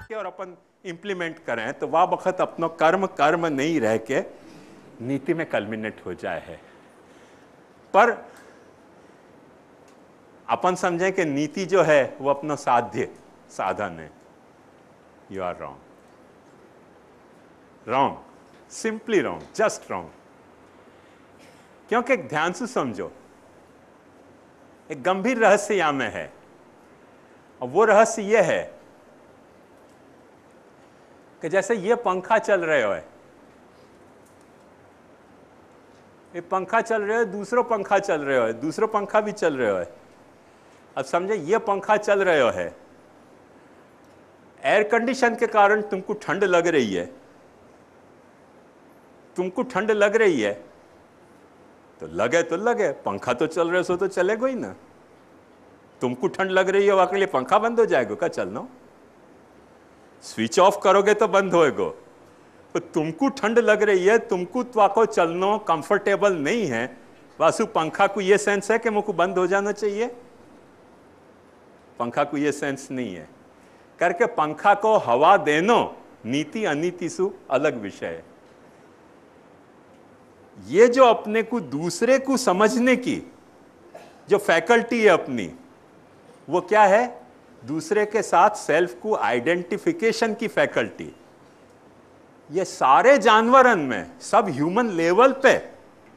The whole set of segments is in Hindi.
और अपन इम्प्लीमेंट करें तो वह वक्त अपनो कर्म कर्म नहीं रह के नीति में कल्मिनेट हो जाए है। पर अपन समझें कि नीति जो है वो अपना साध्य साधन है। You are wrong, wrong, simply wrong, just wrong. क्योंकि ध्यान से समझो, एक गंभीर रहस्य यहां में है, और वो रहस्य ये है कि जैसे ये पंखा चल रहे हो, ये पंखा चल रहे हो, दूसरो पंखा चल रहे हो, दूसरो पंखा भी चल रहे हो। अब समझे ये पंखा चल रहे हो है, एयर कंडीशन के कारण तुमको ठंड लग रही है, तुमको ठंड लग रही है तो लगे, पंखा तो चल रहे सो तो चलेगा ही ना। तुमको ठंड लग रही है वाकई लिए पंखा बंद हो जाएगा क्या? चलना, स्विच ऑफ करोगे तो बंद होएगा। तो तुमको ठंड लग रही है, तुमको तो चलना कंफर्टेबल नहीं है, वासु पंखा को ये सेंस है कि मुझको बंद हो जाना चाहिए? पंखा को ये सेंस नहीं है। करके पंखा को हवा देनो नीति अनीति सु अलग विषय है। ये जो अपने को दूसरे को समझने की जो फैकल्टी है अपनी, वो क्या है? दूसरे के साथ सेल्फ को आइडेंटिफिकेशन की फैकल्टी। ये सारे जानवरन में सब ह्यूमन लेवल पे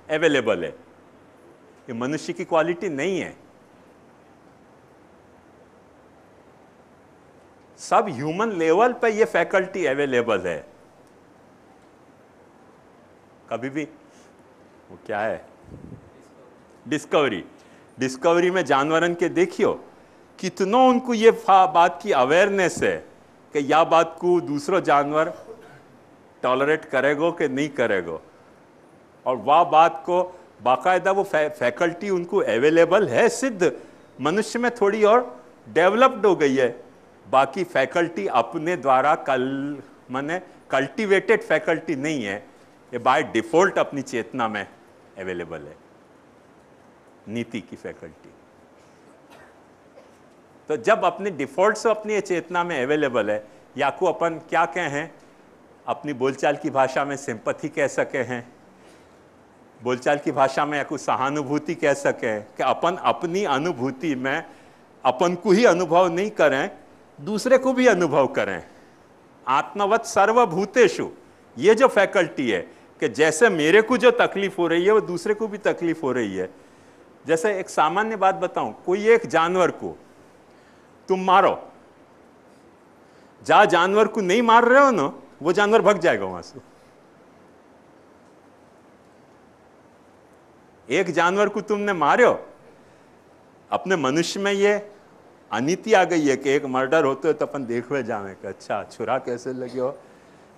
अवेलेबल है, ये मनुष्य की क्वालिटी नहीं है। सब ह्यूमन लेवल पे ये फैकल्टी अवेलेबल है। कभी भी वो क्या है? डिस्कवरी। डिस्कवरी में जानवरन के देखियो कितनों उनको ये बात की अवेयरनेस है कि यह बात को दूसरो जानवर टॉलरेट करेगो कि नहीं करेगो, और वह बात को बाकायदा वो फैकल्टी उनको अवेलेबल है। सिद्ध मनुष्य में थोड़ी और डेवलप्ड हो गई है, बाकी फैकल्टी अपने द्वारा माने कल्टीवेटेड फैकल्टी नहीं है, ये बाय डिफॉल्ट अपनी चेतना में अवेलेबल है, नीति की फैकल्टी। तो जब अपनी डिफॉल्ट से अपनी चेतना में अवेलेबल है, या को अपन क्या कहें, अपनी बोलचाल की भाषा में सिंपैथी कह सके हैं, बोलचाल की भाषा में या कुछ सहानुभूति कह सके, कि अपन अपनी अनुभूति में अपन को ही अनुभव नहीं करें, दूसरे को भी अनुभव करें। आत्मवत सर्वभूतेषु, ये जो फैकल्टी है कि जैसे मेरे को जो तकलीफ हो रही है वो दूसरे को भी तकलीफ हो रही है। जैसे एक सामान्य बात बताऊं, कोई एक जानवर को तुम मारो, जहां जानवर को नहीं मार रहे हो ना, वो जानवर भाग जाएगा वहां से। एक जानवर को तुमने मारो, अपने मनुष्य में ये अनीति आ गई है कि एक मर्डर होते तो अपन देखवे जावे कि अच्छा छुरा कैसे लगे,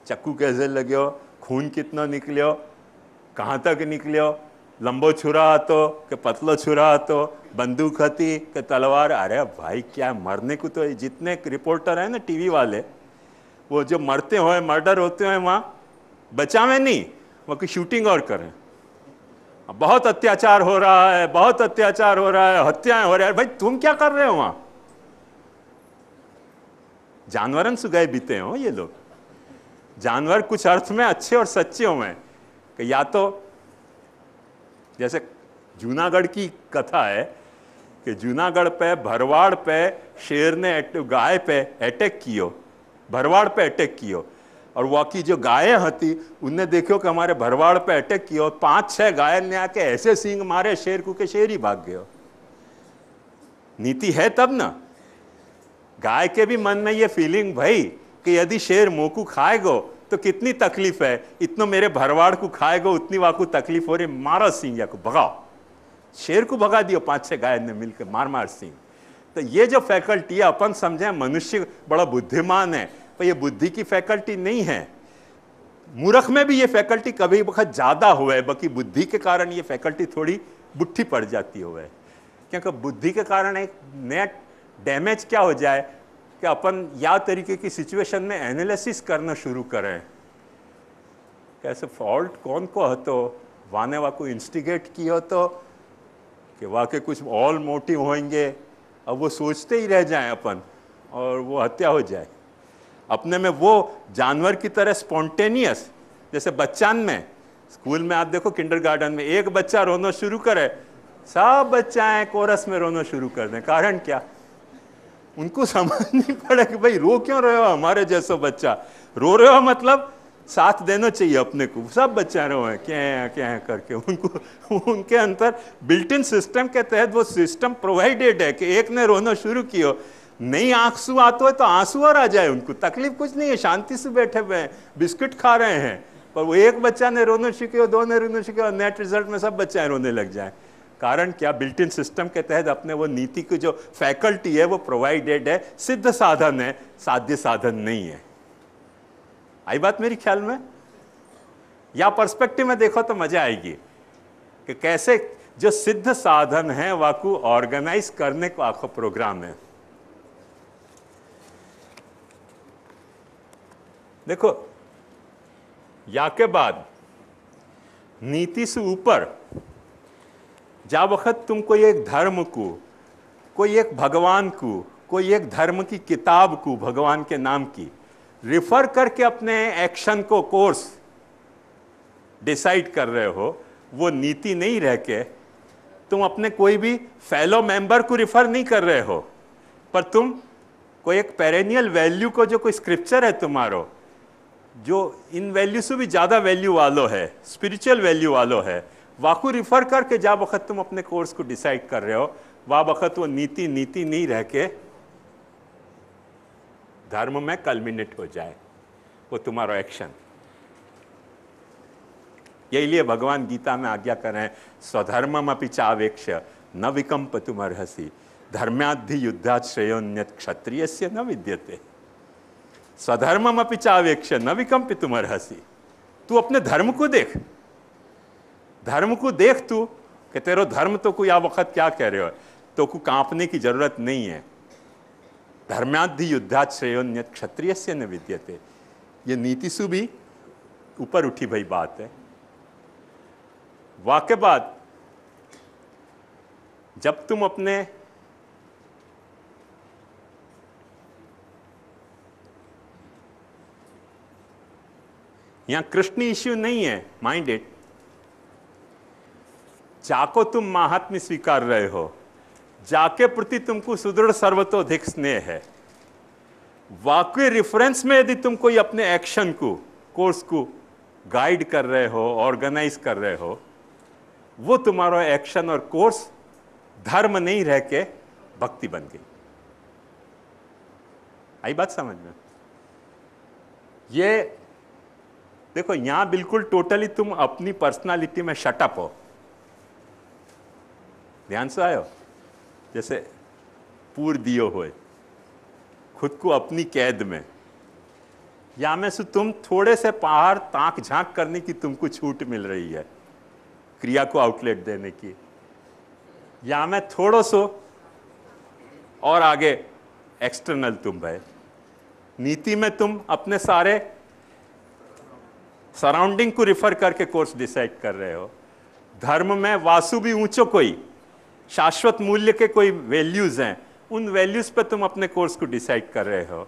चक्कू कैसे लगे, खून कितना निकलियो, कहाँ तक निकलियो, लंबो छुरा तो कि पतलो छुरा तो, बंदूक हती कि तलवार। अरे भाई क्या मरने को तो जितने रिपोर्टर हैं ना टीवी वाले, वो जो मरते हुए मर्डर होते हैं वहाँ बचावे नहीं, वहाँ की शूटिंग और करें। बहुत अत्याचार हो रहा है, बहुत अत्याचार हो रहा है, हत्याएं हो रही है। भाई तुम क्या कर रहे हो वहां? जानवरन से गए बीते हो ये लोग। जानवर कुछ अर्थ में अच्छे और सच्चे हुए कि या तो जैसे जूनागढ़ की कथा है कि जूनागढ़ पे भरवाड़ पे शेर ने गाय पे अटैक कियो, भरवाड़ पे अटैक कियो, और वह की जो गायें हती उनने देखो कि हमारे भरवाड़ पे अटैक किया, 5-6 गाय ने आके ऐसे सींग मारे शेर को के शेर ही भाग गयो। नीति है तब ना। गाय के भी मन में ये फीलिंग भाई कि यदि शेर मोकू खाएगो तो कितनी तकलीफ है, इतना मेरे भरवाड़ को खाएगो उतनी वाकू तकलीफ हो रही, मारो सिंह को भगाओ। शेर को भगा दियो 5-6 गाय ने मिलकर मार मार सिंह। तो ये जो फैकल्टी है, अपन समझे मनुष्य बड़ा बुद्धिमान है, पर ये बुद्धि की फैकल्टी नहीं है। मूर्ख में भी ये फैकल्टी कभी वक्त ज्यादा हुए, बाकी बुद्धि के कारण ये फैकल्टी थोड़ी बुट्ठी पड़ जाती हुए, क्योंकि बुद्धि के कारण एक नया डैमेज क्या हो जाए कि अपन या तरीके की सिचुएशन में एनालिसिस करना शुरू करें, कैसे फॉल्ट कौन को हतो, वाने वाको इंस्टिगेट किया तो कि वाकई कुछ ऑल मोटिव होंगे, अब वो सोचते ही रह जाएं अपन और वो हत्या हो जाए। अपने में वो जानवर की तरह स्पॉन्टेनियस, जैसे बच्चान में, स्कूल में आप देखो किंडरगार्टन में, एक बच्चा रोना शुरू करे, सब बच्चाएं कोरस में रोना शुरू कर दें। कारण क्या? उनको समझ नहीं पड़ा कि भाई रो क्यों रहे हो, हमारे जैसा बच्चा रो रहे हो, मतलब साथ देना चाहिए अपने को। सब बच्चे रो हैं क्या करके, उनको उनके अंदर बिल्ट इन सिस्टम के तहत वो सिस्टम प्रोवाइडेड है कि एक ने रोना शुरू किया, नहीं आंसू आते है तो आंसू और आ जाए, उनको तकलीफ कुछ नहीं है, शांति से बैठे हुए हैं, बिस्किट खा रहे हैं। पर वो एक बच्चा ने रोना शुरू किया, दो ने रोना शुरू किया, और नेट रिजल्ट में सब बच्चे रोने लग जाए। कारण क्या? बिल्ट इन सिस्टम के तहत अपने वो नीति की जो फैकल्टी है वो प्रोवाइडेड है, सिद्ध साधन है, साध्य साधन नहीं है। आई बात मेरी ख्याल में? या पर्सपेक्टिव में देखो तो मजा आएगी कि कैसे जो सिद्ध साधन है वाकू ऑर्गेनाइज करने को आखो प्रोग्राम है। देखो, या के बाद नीति से ऊपर जा वक्त तुम कोई एक धर्म को, कोई एक भगवान को, कोई एक धर्म की किताब को भगवान के नाम की रिफर करके अपने एक्शन को, कोर्स डिसाइड कर रहे हो, वो नीति नहीं रह के तुम अपने कोई भी फेलो मेंबर को रिफर नहीं कर रहे हो, पर तुम कोई एक पेरेनियल वैल्यू को, जो कोई स्क्रिप्चर है तुम्हारो, जो इन वैल्यू से भी ज्यादा वैल्यू वालो है, स्पिरिचुअल वैल्यू वालो है, वाकू रिफर करके जा वक्त तुम अपने कोर्स को डिसाइड कर रहे हो, वह वक्त वो नीति नहीं रह के धर्म में कल्मिनेट हो जाए वो तुम्हारा एक्शन। यही लिए भगवान गीता में आज्ञा कर रहे हैं, स्वधर्मम अपि चावेक्ष न विकंप तुमर्हसि धर्म्याद्धि युद्धात् श्रेयोन्यत् क्षत्रियस्य न विद्यते। स्वधर्मम अपि चावेक्ष न विकंप तुमर्हसि। तू अपने धर्म को देख, धर्म को देख तू कि तेरो धर्म तो कोई आ वक्त क्या कह रहे हो, तो को कांपने की जरूरत नहीं है। धर्म्याद्धि युद्धात् श्रेयोन्यत् क्षत्रियस्य न विद्यते। ये नीति से भी ऊपर उठी भाई बात है। वाक्य बाद जब तुम अपने यहां कृष्ण इश्यू नहीं है, माइंड इट, जाको तुम महात्म्य स्वीकार रहे हो, जाके प्रति तुमको सुदृढ़ सर्वतोधिक स्नेह है, वाकई रेफरेंस में यदि तुम कोई अपने एक्शन को, कोर्स को गाइड कर रहे हो, ऑर्गेनाइज कर रहे हो, वो तुम्हारा एक्शन और कोर्स धर्म नहीं रह के भक्ति बन गई। आई बात समझ में? ये देखो, यहां बिल्कुल टोटली तुम अपनी पर्सनालिटी में शटअप हो। ध्यान से आयो, जैसे पूर दियो होए खुद को अपनी कैद में, या में से तुम थोड़े से बाहर ताक झांक करने की तुमको छूट मिल रही है, क्रिया को आउटलेट देने की, या में थोड़ो सो और आगे एक्सटर्नल तुम है। नीति में तुम अपने सारे सराउंडिंग को रिफर करके कोर्स डिसाइड कर रहे हो। धर्म में वासु भी ऊंचो कोई शाश्वत मूल्य के कोई वैल्यूज हैं, उन वैल्यूज पे तुम अपने कोर्स को डिसाइड कर रहे हो।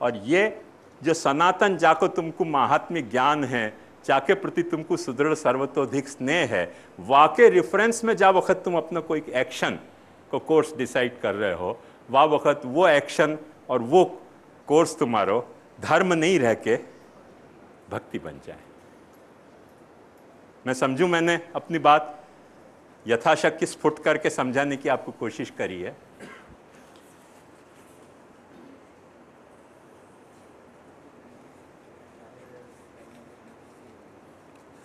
और ये जो सनातन जाको तुमको महात्म्य ज्ञान है, जाके प्रति तुमको सुदृढ़ सर्वतोधिक स्नेह है, वाके रेफरेंस में जा वक्त तुम अपना कोई एक्शन को कोर्स डिसाइड कर रहे हो, वह वक्त वो एक्शन और वो कोर्स तुम्हारो धर्म नहीं रह के भक्ति बन जाए। मैं समझूं मैंने अपनी बात यथाशक्ति स्फुट करके समझाने की आपको कोशिश करी है।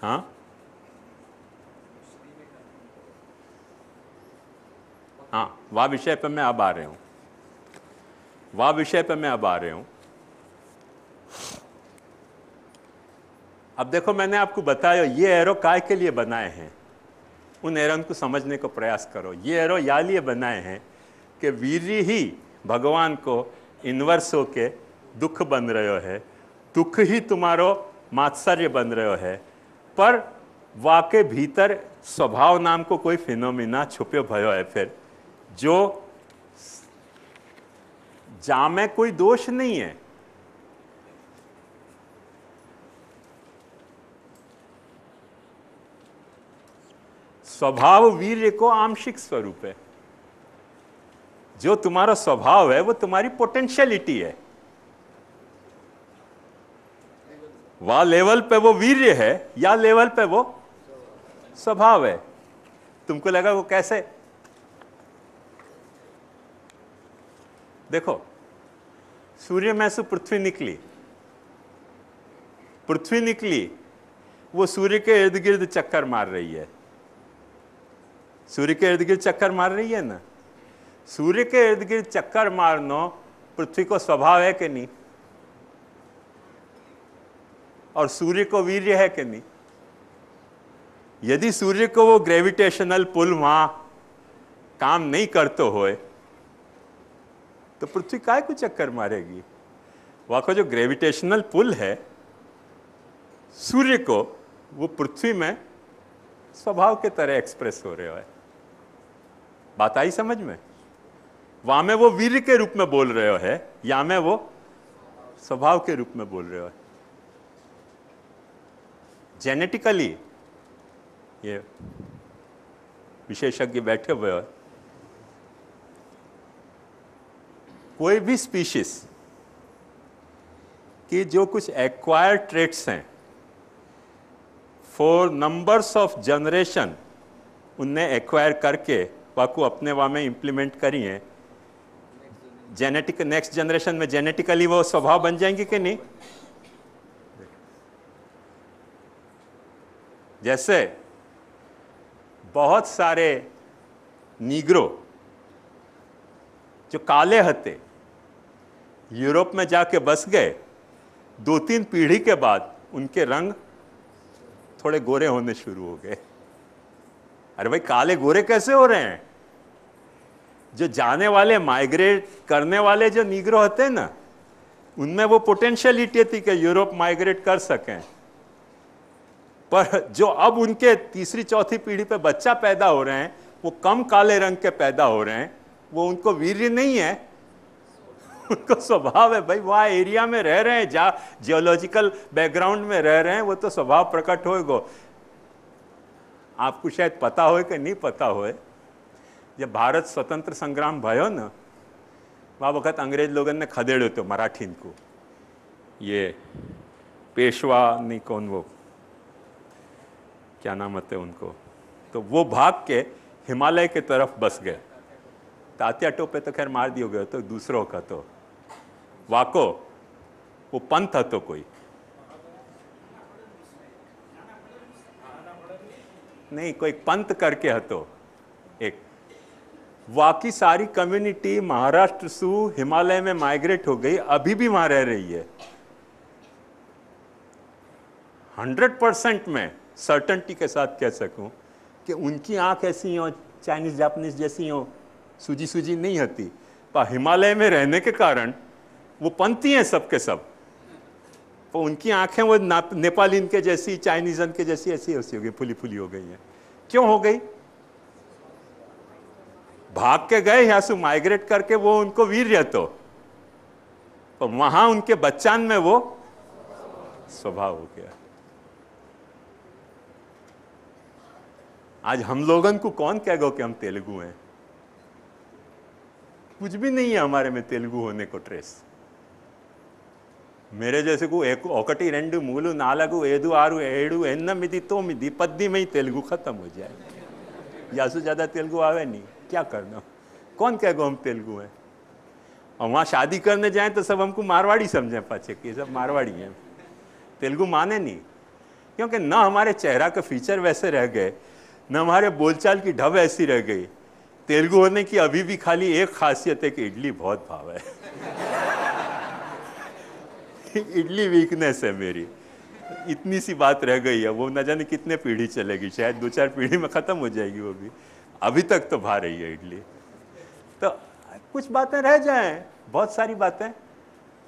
हाँ, हाँ, वह विषय पर मैं अब आ रहे हूं, वह विषय पर मैं अब आ रहे हूं। अब देखो, मैंने आपको बताया ये एरो काय के लिए बनाए हैं, उन एरों को समझने को प्रयास करो। ये एरो या लिए बनाए हैं कि वीर ही भगवान को इन्वर्स होके दुख बन रहे है, दुख ही तुम्हारो मात्सर्य बन रहे है, पर वाके भीतर स्वभाव नाम को कोई फिनोमिना छुपे भयो है, फिर जो जामे कोई दोष नहीं है, स्वभाव वीर्य को आंशिक स्वरूप है। जो तुम्हारा स्वभाव है वो तुम्हारी पोटेंशियलिटी है। वह लेवल पे वो वीर्य है या लेवल पे वो स्वभाव है। तुमको लगा वो कैसे? देखो, सूर्य में से पृथ्वी निकली, पृथ्वी निकली, वो सूर्य के इर्द गिर्द चक्कर मार रही है। सूर्य के इर्द गिर्द चक्कर मार रही है ना। सूर्य के इर्द गिर्द चक्कर मारना पृथ्वी को स्वभाव है कि नहीं? और सूर्य को वीर्य है कि नहीं? यदि सूर्य को वो ग्रेविटेशनल पुल वहां काम नहीं करते हुए तो पृथ्वी काय को चक्कर मारेगी? वहां का जो ग्रेविटेशनल पुल है सूर्य को, वो पृथ्वी में स्वभाव के तरह एक्सप्रेस हो रहे है। बात आई समझ में? वहां में वो वीर्य के रूप में बोल रहे हो है, या में वो स्वभाव के रूप में बोल रहे हो। जेनेटिकली ये विशेषज्ञ बैठे हुए हो, कोई भी स्पीशीज की जो कुछ एक्वायर्ड ट्रेट्स हैं, फॉर नंबर्स ऑफ जनरेशन उनने एक्वायर करके वाको अपने वहां में इंप्लीमेंट करी हैं। जेनेटिक नेक्स्ट जनरेशन में जेनेटिकली वो स्वभाव बन जाएंगे कि नहीं? जैसे बहुत सारे नीग्रो जो काले हते यूरोप में जाके बस गए, 2-3 पीढ़ी के बाद उनके रंग थोड़े गोरे होने शुरू हो गए। अरे भाई, काले गोरे कैसे हो रहे हैं? जो जाने वाले, माइग्रेट करने वाले जो नीग्रो होते हैं ना, उनमें वो पोटेंशियलिटी थी कि यूरोप माइग्रेट कर सकें। पर जो अब उनके तीसरी चौथी पीढ़ी पे बच्चा पैदा हो रहे हैं, वो कम काले रंग के पैदा हो रहे हैं। वो उनको वीर्य नहीं है, उनको स्वभाव है। भाई, वहाँ एरिया में रह रहे हैं, जहाँ जियोलॉजिकल बैकग्राउंड में रह रहे हैं, वो तो स्वभाव प्रकट होएगो। आपको शायद पता हो कि नहीं पता हो, जब भारत स्वतंत्र संग्राम भयो न, वह वक्त अंग्रेज लोगों ने खदेड़ो तो मराठीन को, ये पेशवा नहीं कौन, वो क्या नाम होते उनको, तो वो भाग के हिमालय के तरफ बस गए। तात्या टोपे तो खैर मार दियो गए, तो दूसरों का तो वाको वो पंथ तो कोई नहीं, कोई पंथ करके हतो एक। वाकी सारी कम्युनिटी महाराष्ट्र से हिमालय में माइग्रेट हो गई, अभी भी वहां रह रही है। 100% में सर्टेनिटी के साथ कह सकूं कि उनकी आंख ऐसी हो, चाइनीज जापानीज जैसी हो, सूजी सूजी नहीं होती, पर हिमालय में रहने के कारण वो पंथी हैं सबके सब। तो उनकी आंखें वो नेपालीन के जैसी, चाइनीजन के जैसी ऐसी ऐसी हो गई, फुली फुली हो गई हैं। क्यों हो गई? भाग के गए यहाँ से, माइग्रेट करके वो उनको वीर्य तो वहां उनके बच्चान में वो स्वभाव हो गया। आज हम लोगन को कौन कहेगा कि हम तेलुगु हैं? कुछ भी नहीं है हमारे में तेलुगु होने को ट्रेस। मेरे जैसे को एक ఒకటి రెండు మూడు నాలుగు 5 6 7 8 9 10 में ही तेलुगु खत्म हो जाए, या से ज्यादा तेलुगु आवे नहीं। क्या करना? कौन कहेगा हम तेलुगु हैं? और वहां शादी करने जाए तो सब हमको मारवाड़ी समझे, पाचे कि सब मारवाड़ी हैं, तेलुगु माने नहीं। क्योंकि न हमारे चेहरा के फीचर वैसे रह गए, न हमारे बोलचाल की ढब ऐसी रह गई। तेलुगु होने की अभी भी खाली एक खासियत है कि इडली बहुत भाव है। इडली वीकनेस है मेरी, इतनी सी बात रह गई है। वो न जाने कितने पीढ़ी चलेगी, शायद 2-4 पीढ़ी में खत्म हो जाएगी वो भी। अभी तक तो भा रही है इडली। तो कुछ बातें रह जाएं, बहुत सारी बातें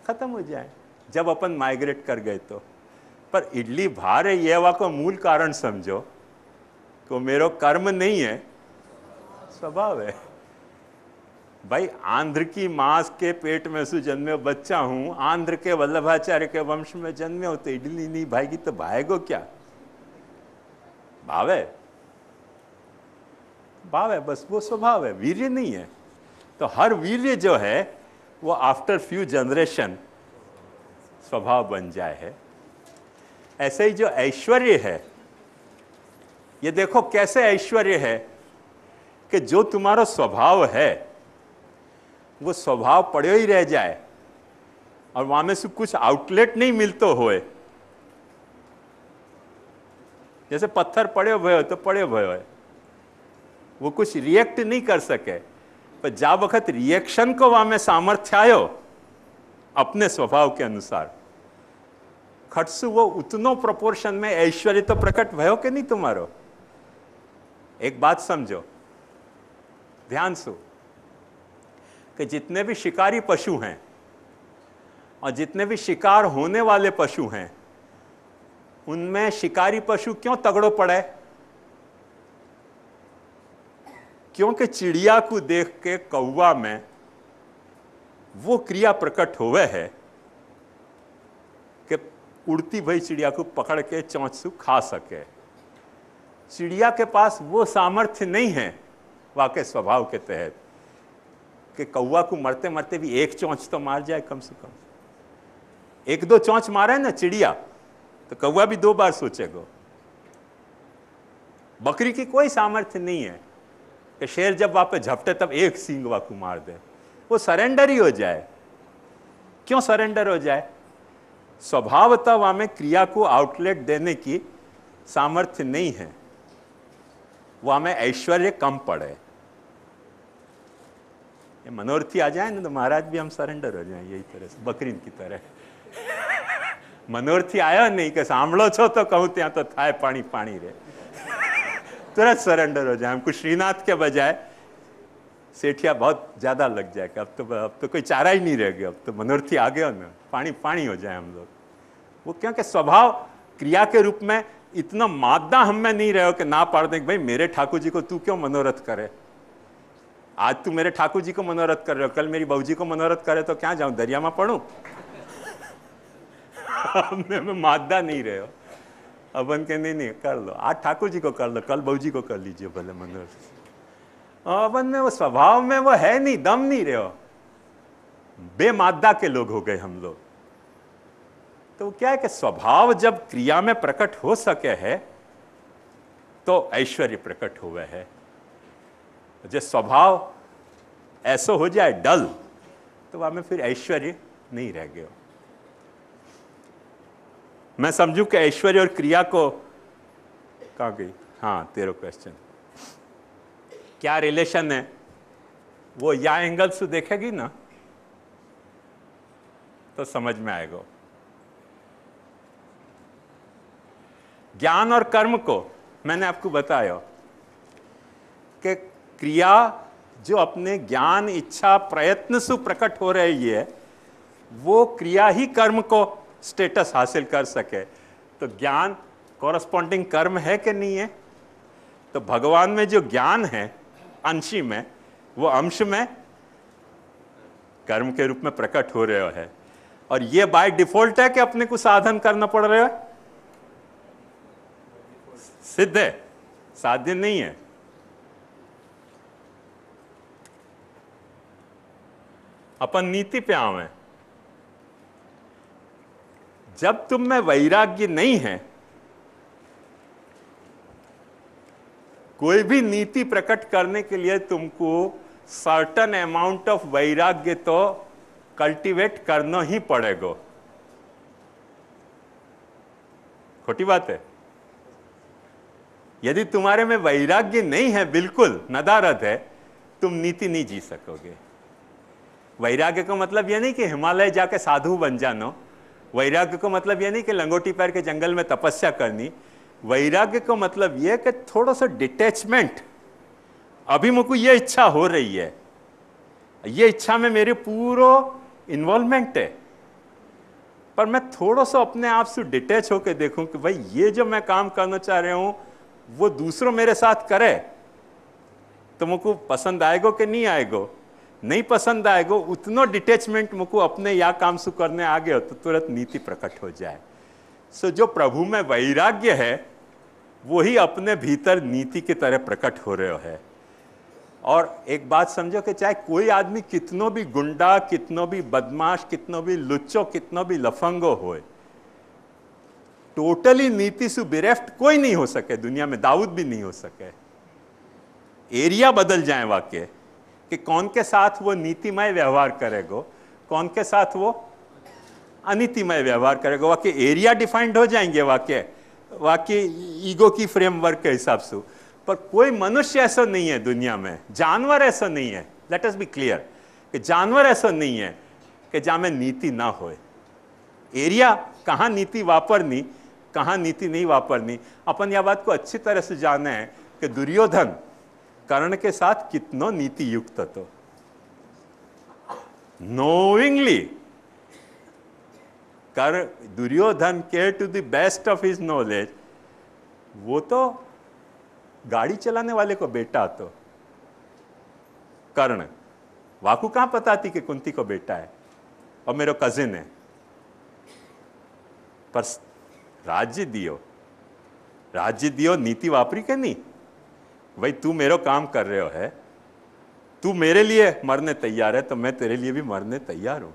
खत्म हो जाएं जब अपन माइग्रेट कर गए तो। पर इडली भा रही है, वह को मूल कारण समझो तो मेरो कर्म नहीं है, स्वभाव है। भाई, आंध्र की मांस के पेट में से जन्मे बच्चा हूं, आंध्र के वल्लभाचार्य के वंश में जन्मे हो, तो इडली नहीं भाएगी तो भाएगो क्या? भावे भाव है, बस वो स्वभाव है, वीर्य नहीं है। तो हर वीर्य जो है वो आफ्टर फ्यू जनरेशन स्वभाव बन जाए है। ऐसे ही जो ऐश्वर्य है, ये देखो कैसे ऐश्वर्य है कि जो तुम्हारा स्वभाव है वो स्वभाव पड़े ही रह जाए और वहां में से कुछ आउटलेट नहीं मिलते होए। जैसे पत्थर पड़े हुए हो तो पड़े हुए हो, वो कुछ रिएक्ट नहीं कर सके, पर जा वक्त रिएक्शन को वहां में सामर्थ्य आयो अपने स्वभाव के अनुसार, खटसु वो उतनो प्रोपोर्शन में ऐश्वर्य तो प्रकट भयो कि नहीं तुम्हारो। एक बात समझो, ध्यान सु, कि जितने भी शिकारी पशु हैं और जितने भी शिकार होने वाले पशु हैं, उनमें शिकारी पशु क्यों तगड़ो पड़े? क्योंकि चिड़िया को देख के कौवा में वो क्रिया प्रकट होवे है कि उड़ती भई चिड़िया को पकड़ के चोंच से खा सके। चिड़िया के पास वो सामर्थ्य नहीं है वाकई स्वभाव के तहत कि कौवा को मरते मरते भी एक चोंच तो मार जाए कम से कम। एक दो चोंच मारे ना चिड़िया तो कौवा भी 2 बार सोचेगा। बकरी की कोई सामर्थ्य नहीं है कि शेर जब वहां पे झपटे तब एक सींग वाकू मार दे, वो सरेंडर ही हो जाए। क्यों सरेंडर हो जाए? स्वभावतः वहां में क्रिया को आउटलेट देने की सामर्थ्य नहीं है, वहां में ऐश्वर्य कम पड़े। ये मनोरथी आ जाए ना तो महाराज भी हम सरेंडर हो जाए यही तरह से, बकरीन की तरह। मनोरथी आया नहीं कि सांभळो छो तो कहूं त्या तो थाय पानी पानी रे, तुरंत सरेंडर हो जाए। हमको श्रीनाथ के बजाय सेठिया बहुत ज्यादा लग जाए कि अब तो कोई चारा ही नहीं रह गया, अब तो मनोरथी आ गया ना, पानी पानी हो जाए हम लोग। वो क्योंकि स्वभाव क्रिया के रूप में इतना मादा हम में नहीं रहे हो कि ना पाड़ दे भाई मेरे ठाकुर जी को तू क्यों मनोरथ करे। आज तू मेरे ठाकुर जी को मनोरथ कर रहे हो, कल मेरी बहू जी को मनोरथ करे तो क्या जाऊं, दरिया में पड़ूं? में मादा नहीं रहे हो। अपन के नहीं कर लो, आज ठाकुर जी को कर लो, कल बहू जी को कर लीजिए भले मनोरथ। अपन में वो स्वभाव में वो है नहीं, दम नहीं रहे हो, बेमादा के लोग हो गए हम लोग। तो क्या है कि स्वभाव जब क्रिया में प्रकट हो सके है तो ऐश्वर्य प्रकट हुए है। जो स्वभाव ऐसा हो जाए डल तो वहां में फिर ऐश्वर्य नहीं रह गया। मैं समझू कि ऐश्वर्य और क्रिया को कहाँ गई, हाँ तेरा क्वेश्चन क्या रिलेशन है, वो या एंगल से देखेगी ना तो समझ में आएगा। ज्ञान और कर्म को मैंने आपको बताया कि क्रिया जो अपने ज्ञान इच्छा प्रयत्न से प्रकट हो रही है, वो क्रिया ही कर्म को स्टेटस हासिल कर सके। तो ज्ञान कॉरस्पॉन्डिंग कर्म है कि नहीं है? तो भगवान में जो ज्ञान है अंशी में, वो अंश में कर्म के रूप में प्रकट हो रहे है। और ये बाय डिफॉल्ट है कि अपने को साधन करना पड़ रहा है, सिद्ध है, साध्य नहीं है। अपन नीति पे आवे, जब तुम में वैराग्य नहीं है, कोई भी नीति प्रकट करने के लिए तुमको सर्टन अमाउंट ऑफ वैराग्य तो कल्टीवेट करना ही पड़ेगा। खोटी बात है? यदि तुम्हारे में वैराग्य नहीं है, बिल्कुल नदारद है, तुम नीति नहीं जी सकोगे। वैराग्य का मतलब यह नहीं कि हिमालय जाके साधु बन जानो, वैराग्य का मतलब यह नहीं कि लंगोटी पैर के जंगल में तपस्या करनी। वैराग्य का मतलब यह कि थोड़ा सा डिटैचमेंट, अभी मुझको यह इच्छा हो रही है, ये इच्छा में मेरे पूरा इन्वॉल्वमेंट है, पर मैं थोड़ा सा अपने आप से डिटैच होकर देखूं कि भाई ये जो मैं काम करना चाह रहा हूं वो दूसरों मेरे साथ करे तो मुझको पसंद आएगा कि नहीं आएगा। नहीं पसंद आएगा, उतना डिटैचमेंट मुझको अपने या काम से करने आ गया तो तुरंत नीति प्रकट हो जाए। सो जो प्रभु में वैराग्य है वही अपने भीतर नीति की तरह प्रकट हो रहे है। और एक बात समझो कि चाहे कोई आदमी कितनो भी गुंडा, कितनो भी बदमाश, कितनो भी लुच्चो, कितनो भी लफंगो होए, टोटली नीति से बिरेफ्ट कोई नहीं हो सके दुनिया में, दाऊद भी नहीं हो सके। एरिया बदल जाए वाक्य कि कौन के साथ वो नीतिमय व्यवहार करेगो, कौन के साथ वो अनीतिमय व्यवहार करेगा, वाक्य एरिया डिफाइंड हो जाएंगे, वाक्य ईगो की फ्रेमवर्क के हिसाब से। पर कोई मनुष्य ऐसा नहीं है दुनिया में, जानवर ऐसा नहीं है, लेट अस बी क्लियर, कि जानवर ऐसा नहीं है कि जहां में नीति ना होए। एरिया कहां नीति वापरनी, कहां नीति नहीं वापरनी, अपन यह बात को अच्छी तरह से जाने हैं कि दुर्योधन कर्ण के साथ कितनो नीति युक्त तो नोइंगली कर दुर्योधन के to the best of his knowledge, वो तो गाड़ी चलाने वाले को बेटा तो कर्ण, वाकू कहां पता थी कि कुंती को बेटा है और मेरा कजिन है, पर राज्य दियो, राज्य दियो, नीति वापरी के नहीं, भाई तू मेरो काम कर रहे हो है, तू मेरे लिए मरने तैयार है तो मैं तेरे लिए भी मरने तैयार हूं।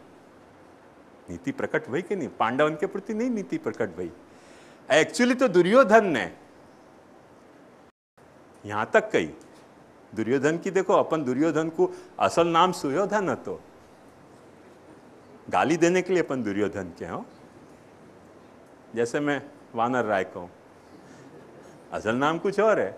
नीति प्रकट हुई कि नहीं? पांडवन के प्रति नहीं नीति प्रकट हुई। एक्चुअली तो दुर्योधन ने यहां तक कही, दुर्योधन की देखो, अपन दुर्योधन को असल नाम सुयोधन है, तो गाली देने के लिए अपन दुर्योधन के हो, जैसे मैं वानर राय कहूं, असल नाम कुछ और है,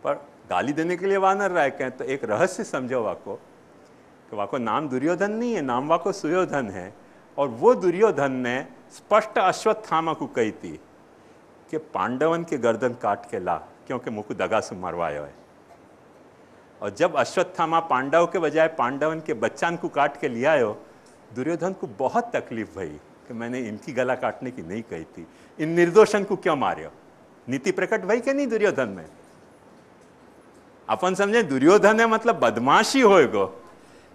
पर गाली देने के लिए वानर राय कहें तो एक रहस्य समझो वाको, कि वाको नाम दुर्योधन नहीं है, नाम वाको सुयोधन है। और वो दुर्योधन ने स्पष्ट अश्वत्थामा को कही थी कि पांडवन के गर्दन काट के ला, क्योंकि मुझको दगा से मरवाया है। और जब अश्वत्थामा पांडव के बजाय पांडवन के बच्चान को काट के लिया हो, दुर्योधन को बहुत तकलीफ भई कि मैंने इनकी गला काटने की नहीं कही थी, इन निर्दोषन को क्यों मार्यो। नीति प्रकट भई के नहीं दुर्योधन में? अपन समझे दुर्योधन है मतलब बदमाशी होएगो,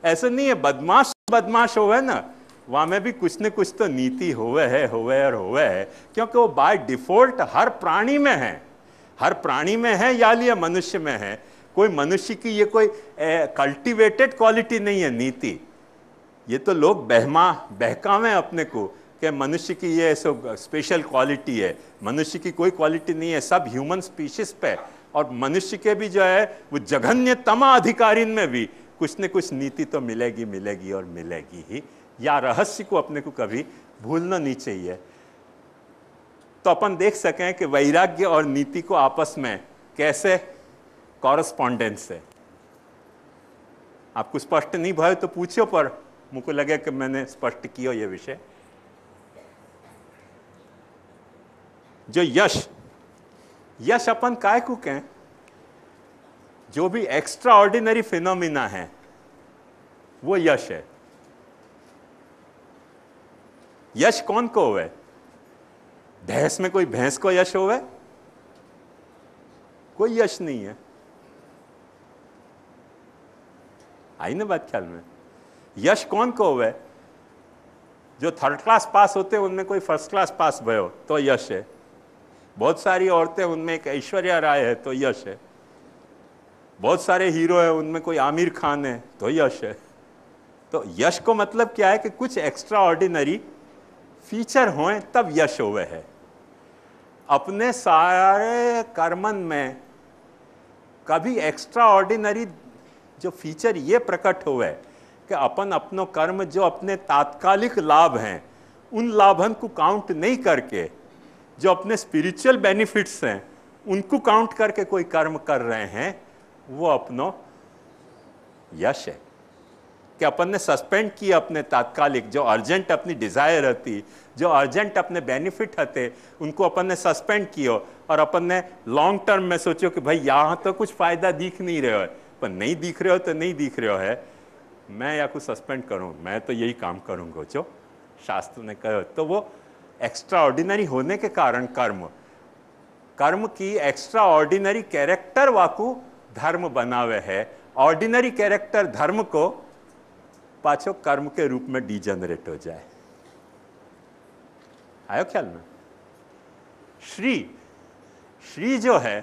ऐसा नहीं है। बदमाश बदमाश होवे ना, वहां में भी कुछ न कुछ तो नीति होवे है क्योंकि वो बाय डिफॉल्ट हर प्राणी में है, हर प्राणी में है या लिए मनुष्य में है। कोई मनुष्य की ये कोई कल्टीवेटेड क्वालिटी नहीं है नीति, ये तो लोग बहकावे अपने को कि मनुष्य की ये स्पेशल क्वालिटी है। मनुष्य की कोई क्वालिटी नहीं है, सब ह्यूमन स्पीशीज पे, और मनुष्य के भी जो है वो जघन्यतम अधिकारी में भी कुछ न कुछ नीति तो मिलेगी मिलेगी और मिलेगी ही। या रहस्य को अपने को कभी भूलना नहीं चाहिए। तो अपन देख सकें कि वैराग्य और नीति को आपस में कैसे कॉरेस्पॉन्डेंस है। आपको स्पष्ट नहीं भाई तो पूछो, पर मुझको लगे कि मैंने स्पष्ट किया ये विषय। जो यश अपन काय को कहें, जो भी एक्स्ट्रा ऑर्डिनरी फिनोमिना है वो यश है। यश कौन को होवे? भैंस में कोई भैंस को यश होवे? कोई यश नहीं है। आई ना बात ख्याल में? यश कौन को होवे? जो थर्ड क्लास पास होते हैं उनमें कोई फर्स्ट क्लास पास भयो तो यश है। बहुत सारी औरतें उनमें एक ऐश्वर्या राय है तो यश है। बहुत सारे हीरो है उनमें कोई आमिर खान है तो यश है। तो यश को मतलब क्या है कि कुछ एक्स्ट्रा ऑर्डिनरी फीचर हों तब यश होवे है। अपने सारे कर्मन में कभी एक्स्ट्रा ऑर्डिनरी जो फीचर ये प्रकट हुए कि अपन अपनो कर्म जो अपने तात्कालिक लाभ हैं उन लाभन को काउंट नहीं करके जो अपने स्पिरिचुअल बेनिफिट्स हैं उनको काउंट करके कोई कर्म कर रहे हैं, वो अपनो यश है। कि अपन ने सस्पेंड किया अपने तात्कालिक जो अर्जेंट अपनी डिजायर होती, जो अर्जेंट अपने बेनिफिट होते, उनको अपन ने सस्पेंड किया और अपन ने लॉन्ग टर्म में सोचो कि भाई यहां तो कुछ फायदा दिख नहीं रहा है, पर नहीं दिख रहे हो तो नहीं दिख रहे हो है, मैं या कुछ सस्पेंड करूं, मैं तो यही काम करूंगा जो शास्त्र ने कहा। तो वो एक्स्ट्रा ऑर्डिनरी होने के कारण कर्म की एक्स्ट्रा ऑर्डिनरी कैरेक्टर वाकू धर्म बनावे है। ऑर्डिनरी कैरेक्टर धर्म को पाछो कर्म के रूप में डिजेनरेट हो जाए। आयो ख्याल में? श्री जो है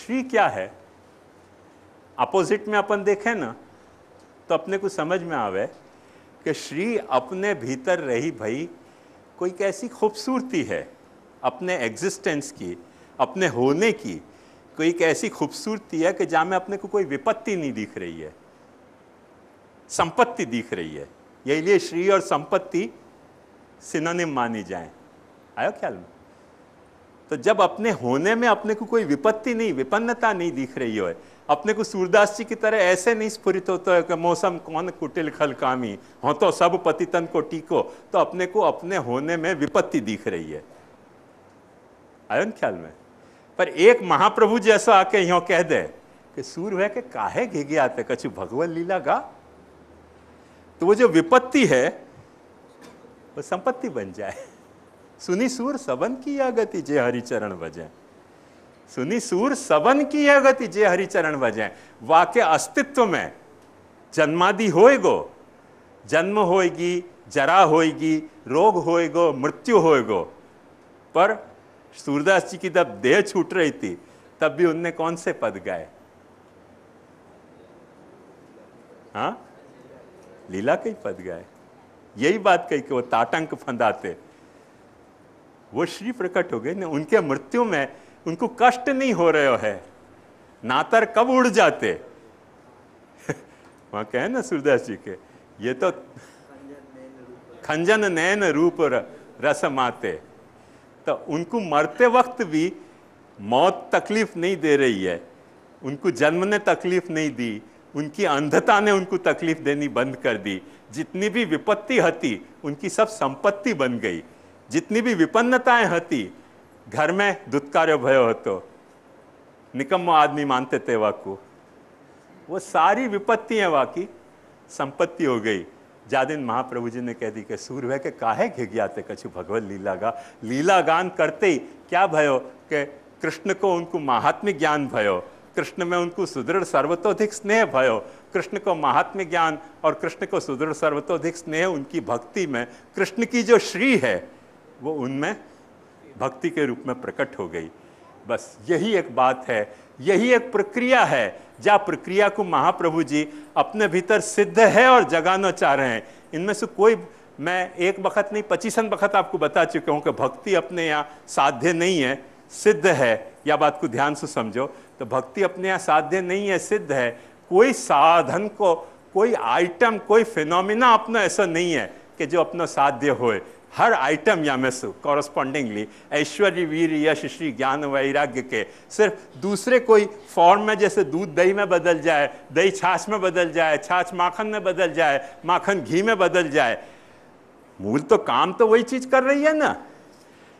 श्री क्या है? अपोजिट में अपन देखें ना तो अपने को समझ में आवे कि श्री अपने भीतर रही भाई कोई कैसी खूबसूरती है अपने एग्जिस्टेंस की, अपने होने की। कोई एक ऐसी खूबसूरती है कि जहां में अपने को कोई विपत्ति नहीं दिख रही है, संपत्ति दिख रही है। यही लिए श्री और संपत्ति सिनोनिम मानी जाए। आयो ख्याल में? तो जब अपने होने में अपने को कोई विपत्ति नहीं, विपन्नता नहीं दिख रही हो, अपने को सूरदास जी की तरह ऐसे नहीं स्फुरित होता है कि मौसम कौन कुटिल खल कामी हो तो सब पतितन को टीको, तो अपने को अपने होने में विपत्ति दिख रही है। आयो ख्याल में? पर एक महाप्रभु जैसा आके यो कह दे कि सूर है कि काहे घेगे आते कछु भगवत लीला गा, तो वो जो विपत्ति है वो संपत्ति बन जाए। सुनी सूर सबन की यह गति जे हरिचरण बजे, सुनी सूर सबन की यह गति जे हरिचरण बजे। वाके अस्तित्व में जन्मादि होएगो, जन्म होएगी, जरा होएगी, रोग होएगो, मृत्यु होएगो। पर सूरदास जी की जब देह छूट रही थी तब भी उनने कौन से पद गाए? हाँ, लीला के ही पद गाए। यही बात कही कि वो ताटंक फंदाते, वो श्री प्रकट हो गए ना। उनके मृत्यु में उनको कष्ट नहीं हो रहे है, नातर कब उड़ जाते। वहां कहे ना सूरदास जी के, ये तो खंजन नैन रूप रस माते। तो उनको मरते वक्त भी मौत तकलीफ नहीं दे रही है, उनको जन्म ने तकलीफ नहीं दी, उनकी अंधता ने उनको तकलीफ देनी बंद कर दी। जितनी भी विपत्ति हती उनकी सब संपत्ति बन गई। जितनी भी विपन्नताएं हती, घर में दुत्कार्य भयो हतो, निकम्मो आदमी मानते थे वाकू, वो सारी विपत्तियां वाकी संपत्ति हो गई। जादिन महाप्रभु जी ने कह दी कि सूर्य के काहे घिघियाते कछु भगवत लीला गा। लीला गान करते ही क्या भयो कि कृष्ण को उनको महात्म्य ज्ञान भयो, कृष्ण में उनको सुदृढ़ सर्वतोधिक स्नेह भयो। कृष्ण को महात्म्य ज्ञान और कृष्ण को सुदृढ़ सर्वतोधिक स्नेह उनकी भक्ति में, कृष्ण की जो श्री है वो उनमें भक्ति के रूप में प्रकट हो गई। बस यही एक बात है, यही एक प्रक्रिया है, जहाँ प्रक्रिया को महाप्रभु जी अपने भीतर सिद्ध है और जगाना चाह रहे हैं। इनमें से कोई, मैं एक वक्त नहीं 25 वक्त आपको बता चुका हूँ कि भक्ति अपने यहाँ साध्य नहीं है, सिद्ध है। या बात को ध्यान से समझो, तो भक्ति अपने यहाँ साध्य नहीं है, सिद्ध है। कोई साधन को, कोई आइटम, कोई फिनोमिना अपना ऐसा नहीं है कि जो अपना साध्य होए। हर आइटम या में से कॉरस्पॉन्डिंगली ऐश्वर्य वीर यश श्री ज्ञान वैराग्य के सिर्फ दूसरे कोई फॉर्म में, जैसे दूध दही में बदल जाए, दही छाछ में बदल जाए, छाछ माखन में बदल जाए, माखन घी में बदल जाए, मूल तो काम तो वही चीज कर रही है ना।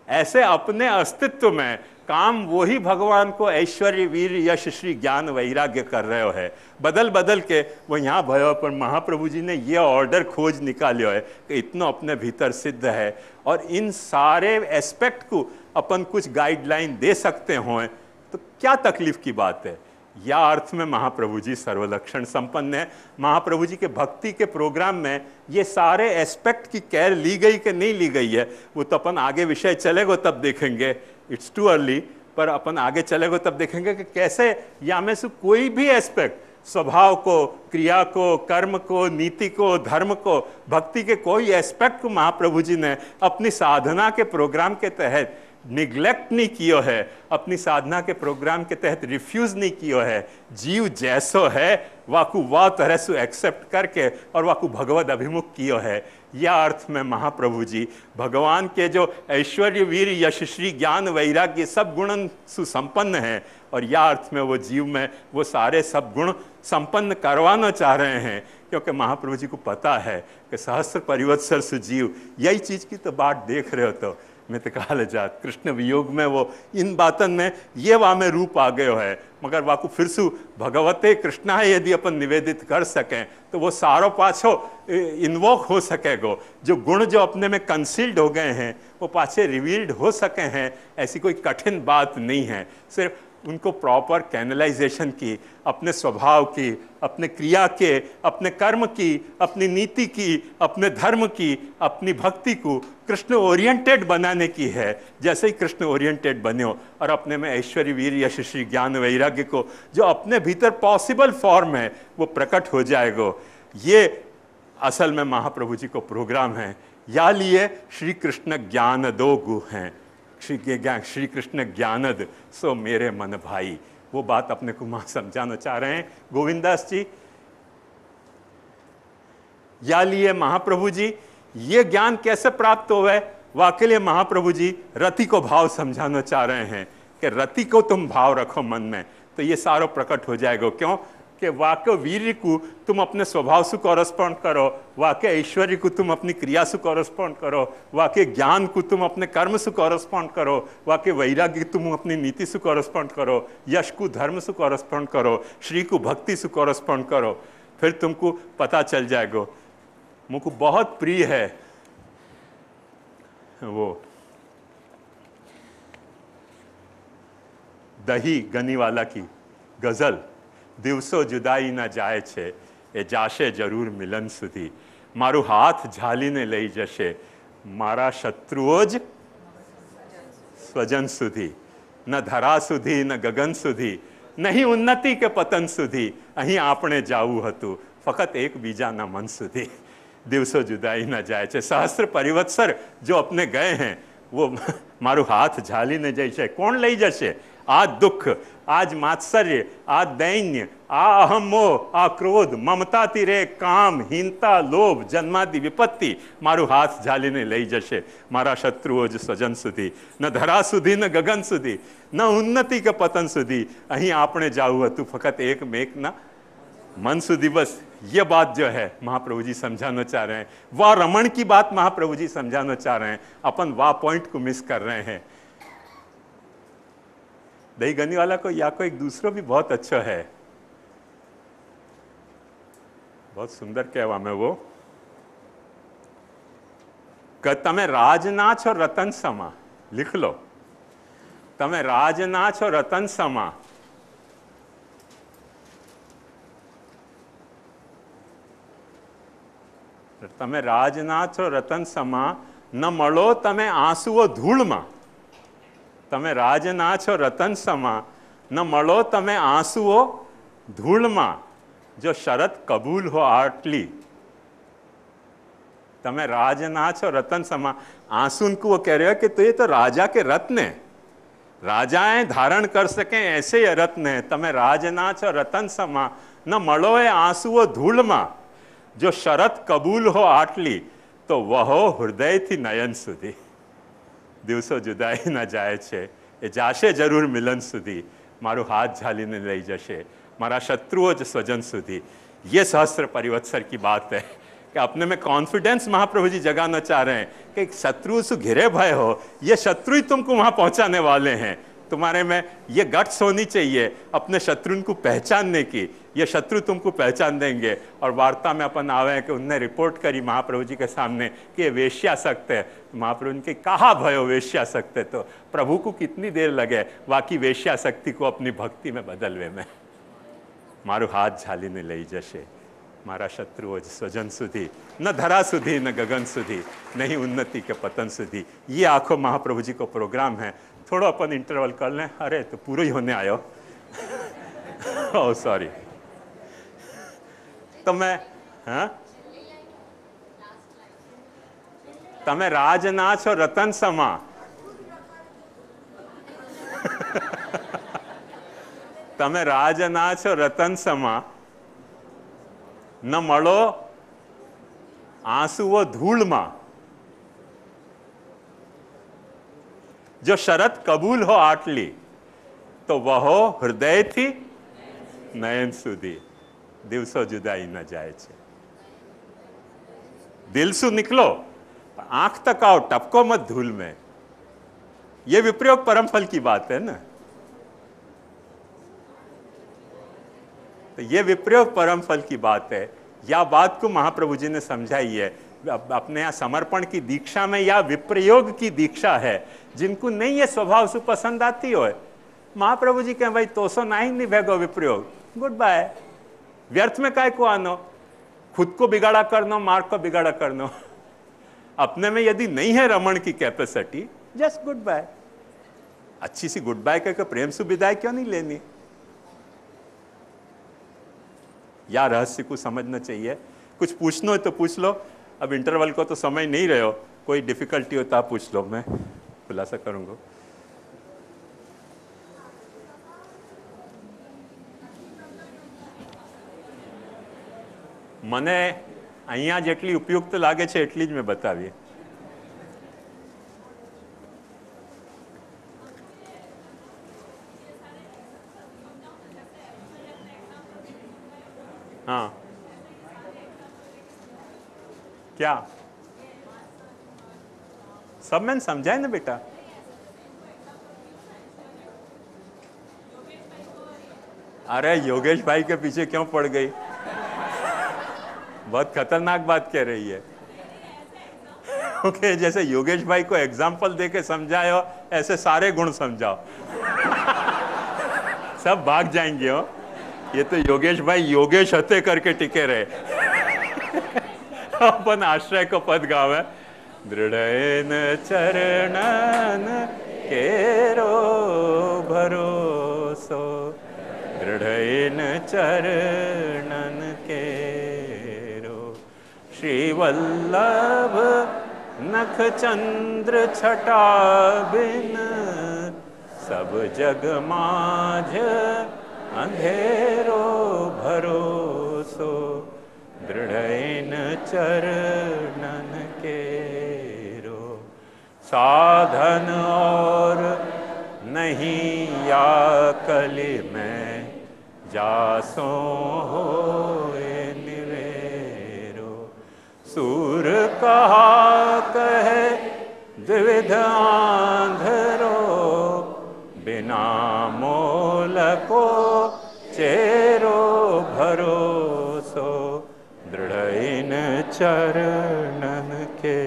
ऐसे अपने अस्तित्व में काम वही भगवान को ऐश्वर्य वीर यश श्री ज्ञान वैराग्य कर रहे हो है। बदल बदल के वो यहाँ भयो, पर महाप्रभु जी ने ये ऑर्डर खोज निकालियो है कि इतना अपने भीतर सिद्ध है। और इन सारे एस्पेक्ट को अपन कुछ गाइडलाइन दे सकते हों तो क्या तकलीफ की बात है। या अर्थ में महाप्रभु जी सर्वलक्षण संपन्न है। महाप्रभु जी के भक्ति के प्रोग्राम में ये सारे एस्पेक्ट की केयर ली गई कि नहीं ली गई है, वो तो अपन आगे विषय चलेगा तब देखेंगे। इट्स टू अर्ली, पर अपन आगे चलेगा तब देखेंगे कि कैसे या में से कोई भी एस्पेक्ट, स्वभाव को, क्रिया को, कर्म को, नीति को, धर्म को, भक्ति के कोई एस्पेक्ट को महाप्रभु जी ने अपनी साधना के प्रोग्राम के तहत निग्लेक्ट नहीं किया है, अपनी साधना के प्रोग्राम के तहत रिफ्यूज नहीं किया है। जीव जैसो है वाकू वाह तरह से एक्सेप्ट करके और वाकू भगवत अभिमुख किया है। या अर्थ में महाप्रभु जी भगवान के जो ऐश्वर्य वीर यश श्री ज्ञान वैराग्य सब गुण सुसंपन्न है, और या अर्थ में वो जीव में वो सारे सब गुण संपन्न करवाना चाह रहे हैं। क्योंकि महाप्रभु जी को पता है कि सहस्र परिवत्सर सुजीव यही चीज की तो बात देख रहे हो। तो मैं तो कहा जात कृष्ण वियोग में वो इन बातन में ये वा में रूप आ गयो है, मगर वाकू फिर सु भगवते कृष्णा है यदि अपन निवेदित कर सकें तो वो सारो पाछो इन्वोक हो सकेगो। जो गुण जो अपने में कंसील्ड हो गए हैं वो पाछे रिवील्ड हो सके हैं, ऐसी कोई कठिन बात नहीं है। सिर्फ उनको प्रॉपर कैनलाइजेशन की, अपने स्वभाव की, अपने क्रिया के, अपने कर्म की, अपनी नीति की, अपने धर्म की, अपनी भक्ति को कृष्ण ओरिएंटेड बनाने की है। जैसे ही कृष्ण ओरिएंटेड बने हो और अपने में ऐश्वर्य वीर यश श्री ज्ञान वैराग्य को जो अपने भीतर पॉसिबल फॉर्म है वो प्रकट हो जाएगा। ये असल में महाप्रभु जी को प्रोग्राम है। या लिए श्री कृष्ण ज्ञान दो गु हैं, श्री कृष्ण ज्ञानद सो मेरे मन भाई। वो बात अपने को मां समझाना चाह रहे हैं गोविंदास जी। या लिए महाप्रभु जी ये ज्ञान कैसे प्राप्त होवे, वाकई लिए महाप्रभु जी रति को भाव समझाना चाह रहे हैं कि रति को तुम भाव रखो मन में, तो ये सारो प्रकट हो जाएगा। क्यों कि वाक्य वीर्य को तुम अपने स्वभाव से कॉरेस्पॉन्ड करो, वाक्य ऐश्वर्य को तुम अपनी क्रिया से कॉरेस्पॉन्ड करो, वाक्य ज्ञान को तुम अपने कर्म से कॉरेस्पॉन्ड करो, वाक्य वैराग्य तुम अपनी नीति से कॉरेस्पॉन्ड करो, यश को धर्म से कॉरेस्पॉन्ड करो, श्री को भक्ति से कॉरेस्पॉन्ड करो, फिर तुमको पता चल जाएगा। मुझको बहुत प्रिय है वो दही गनीवाला की गजल, दिवसो जुदाई न जाए छे ए जाशे जरूर मिलन सुधी, मारू हाथ झालीने लई जशे मारा शत्रुओ ज स्वजन सुधी, न धरा सुधी न गगन सुधी, नहीं उन्नति के पतन सुधी, अहीं आपणे जावू हतु फकत एक बीजा न मन सुधी, दिवसो जुदाई न जाए छे। सहस्त्र परिवत्सर जो अपने गए हैं वो मारू हाथ झालीने जई छे, कोण लई जशे? आज दुख, आज मात्सर्य, आज दैन्य, आ अहम मोह, आ क्रोध, ममता तिरे काम, हीनता, लोभ, जन्मादि विपत्ति मारू हाथ झालीने लई जशे मारा शत्रुओ ज स्वजन सुधी, न धरा सुधी न गगन सुधी, न उन्नति के पतन सुधी, अहीं आपणे जावू हतु फकत एक मेक न मन सुधी। बस ये बात जो है महाप्रभु जी समझाना चाह रहे हैं, वाह रमण की बात महाप्रभु जी समझाना चाह रहे हैं, अपन वाह पॉइंट को मिस कर रहे हैं। दही गनी वाला को या को एक दूसरो भी बहुत अच्छा है, बहुत सुंदर कहवा में वो कि तमे राजनाथ और रतन समा, लिख लो, तमे राजनाथ और रतन समा, तमे राजनाथ और रतन समा न मळो तमे आंसुओ धूल में, तमे राजनाथ और रतन समा न मळो तमे आंसुओ धूल में, जो शरत कबूल हो आटली। तमे राजनाथ और रतन समा, आंसू को वो कह रहे हो कि तो ये तो राजा के रत्न है, राजाएं धारण कर सके ऐसे ये रत्न है। तमे राजनाथ और रतन समा न मळो ए आंसुओ धूल में, जो शरत कबूल हो आटली, तो वह हृदय थी नयन सुधी, दिवसो जुदाई न जाए छे ए जाशे जरूर मिलन सुधी, मारू हाथ झालीने लई जशे मारा शत्रुओ ज स्वजन सुधी। ये सहस्त्र परिवत्सर की बात है कि अपने में कॉन्फिडेंस महाप्रभु जी जगाना चाह रहे हैं कि शत्रु से घिरे भय हो, ये शत्रु ही तुमको वहां पहुंचाने वाले हैं। तुम्हारे में ये गट्स होनी चाहिए अपने शत्रु को पहचानने की, ये शत्रु तुमको पहचान देंगे। और वार्ता में अपन आवे हैं कि उनने रिपोर्ट करी महाप्रभु जी के सामने कि ये वेश्यासक्त है, महाप्रभु ने कहा भयो वेश्यासक्त है, तो प्रभु को कितनी देर लगे बाकी वेश्याशक्ति को अपनी भक्ति में बदलवे में। मारू हाथ झालीने लई जशे मारा शत्रुओ स्वजन सुधी, न धरा सुधी न गगन सुधी, नहीं उन्नति के पतन सुधी। ये आखो महाप्रभु जी को प्रोग्राम है। थोड़ा अपन इंटरवल कर लें। अरे तो पूरा ही होने आयो ओह सॉरी। तो मैं हाँ तमे राजनाथ और रतन समा तमे राजनाथ और रतन समा न मळो आंसुओ धूल में, जो शरत कबूल हो आटली, तो वह हृदय थी नयन सुधी, दिवसो जुदाई न जाए छे। दिल सु निकलो, आंख तक आओ, टपको मत धूल में। यह विप्रयोग परम फल की बात है ना। तो यह विप्रयोग परम फल की बात है। या बात को महाप्रभु जी ने समझाई है। अपने यहाँ समर्पण की दीक्षा में या विप्रयोग की दीक्षा है। जिनको नहीं ये स्वभाव से पसंद आती हो, महाप्रभु जी कहें भाई तो सो नहीं भेगो विप्रयोग, गुड बाय। व्यर्थ में काय को आनो, खुद को बिगाड़ा करनो, मार्ग को बिगाड़ा करनो। अपने में यदि नहीं है रमण की कैपेसिटी, जस्ट गुड बाय। अच्छी सी गुड बाय कहकर प्रेम से विदाई क्यों नहीं लेनी? या रहस्य को समझना चाहिए। कुछ पूछना हो तो पूछ लो, अब इंटरवल को तो समय नहीं रहे हो, कोई डिफिकल्टी हो तो आप पूछ लो, मैं खुलासा करूंगा। મને અહીંયા જેટલી ઉપયુક્ત લાગે છે એટલી જ મેં બતાવી। हाँ, क्या सब मैंने समझाए ना बेटा? अरे योगेश भाई के पीछे क्यों पड़ गई? बहुत खतरनाक बात कह रही है। ओके, जैसे योगेश भाई को एग्जाम्पल देके समझाओ, ऐसे सारे गुण समझाओ। सब भाग जाएंगे हो। ये तो योगेश भाई योगेश हते करके टिके रहे। अपन आश्रय को पद गावे, दृढ़ेन चरणन केरो भरोसो, दृढ़ेन चरणन केरो, श्री वल्लभ नख चंद्र छटा बिन, सब जग माझ अंधेरो भरोसो, दृढ़ेन चरणन केरो, साधन और नहीं या कली में, जासो होए निवेरो, सूर कहा कहे द्विविध आंधरो, बिना मोल को चेरो भरोसो, दृढ़ इन चरणन के